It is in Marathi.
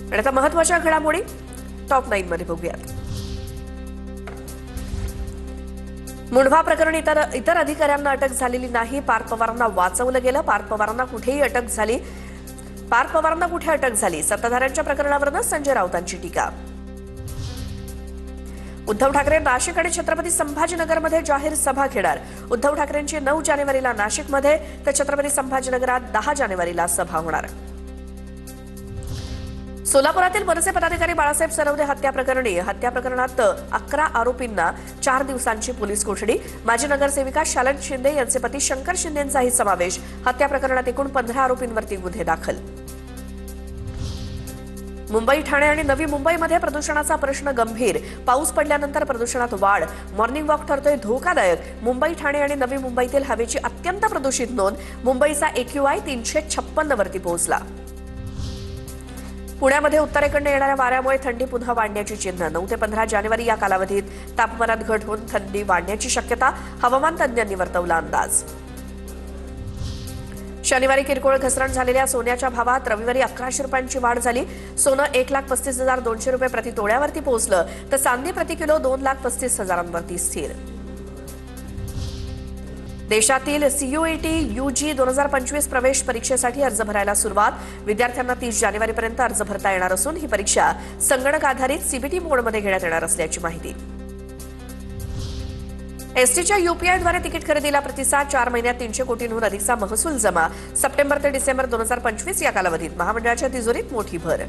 आणि आता महत्त्वाच्या घडामोडी टॉप 9 मध्ये बघूयात. मुंढवा प्रकरणी इतर अधिकाऱ्यांना अटक झालेली नाही. पार्थ पवारांना वाचवलं गेलं. पार्थ पवारांना कुठे अटक झाली? सत्ताधाऱ्यांच्या प्रकरणावरून संजय राऊतांची टीका. उद्धव ठाकरे नाशिक आणि छत्रपती संभाजीनगरमध्ये जाहीर सभा घेणार. उद्धव ठाकरेंची 9 जानेवारीला नाशिकमध्ये तर छत्रपती संभाजीनगरात 10 जानेवारीला सभा होणार. सोलापुरातील मनसे पदाधिकारी बाळासाहेब सरवदे हत्या प्रकरणात 11 आरोपींना 4 दिवसांची पोलीस कोठडी. माजी नगरसेविका शालन शिंदे यांचे पती शंकर शिंदेंचाही समावेश. हत्या प्रकरणात एकूण 15 आरोपींवरती गुन्हे दाखल. मुंबई, ठाणे आणि नवी मुंबईमध्ये प्रदूषणाचा प्रश्न गंभीर. पाऊस पडल्यानंतर प्रदूषणात वाढ. मॉर्निंग वॉक ठरतोय धोकादायक. मुंबई, ठाणे आणि नवी मुंबईतील हवेची अत्यंत प्रदूषित नोंद. मुंबईचा AQI 356 वरती पोहोचला. पुण्यामध्ये उत्तरेकडून येणाऱ्या वाऱ्यामुळे थंडी पुन्हा वाढण्याची चिन्ह. 9 ते 15 जानेवारी या कालावधीत तापमानात घट होऊन थंडी वाढण्याची शक्यता. हवामान तज्ज्ञांनी वर्तवला अंदाज. शनिवारी किरकोळ घसरण झालेल्या सोन्याच्या भावात रविवारी 1100 रुपयांची वाढ झाली. सोनं 1,35,200 रुपये प्रति तोळ्यावरती पोहोचलं तर चांदी प्रति किलो 2,35,000वरती स्थिर. देशातील CUET UG 2025 प्रवेश परीक्षेसाठी अर्ज भरायला सुरुवात. विद्यार्थ्यांना 30 जानेवारीपर्यंत अर्ज भरता येणार असून ही परीक्षा संगणक आधारित CBT मोडमध्ये घेण्यात येणार असल्याची माहिती. एसटीच्या UPIद्वारे तिकीट खरेदीला प्रतिसाद. 4 महिन्यात 300 कोटींहून अधिकचा महसूल जमा. सप्टेंबर ते डिसेंबर 2025 या कालावधीत महामंडळाच्या तिजोरीत मोठी भर.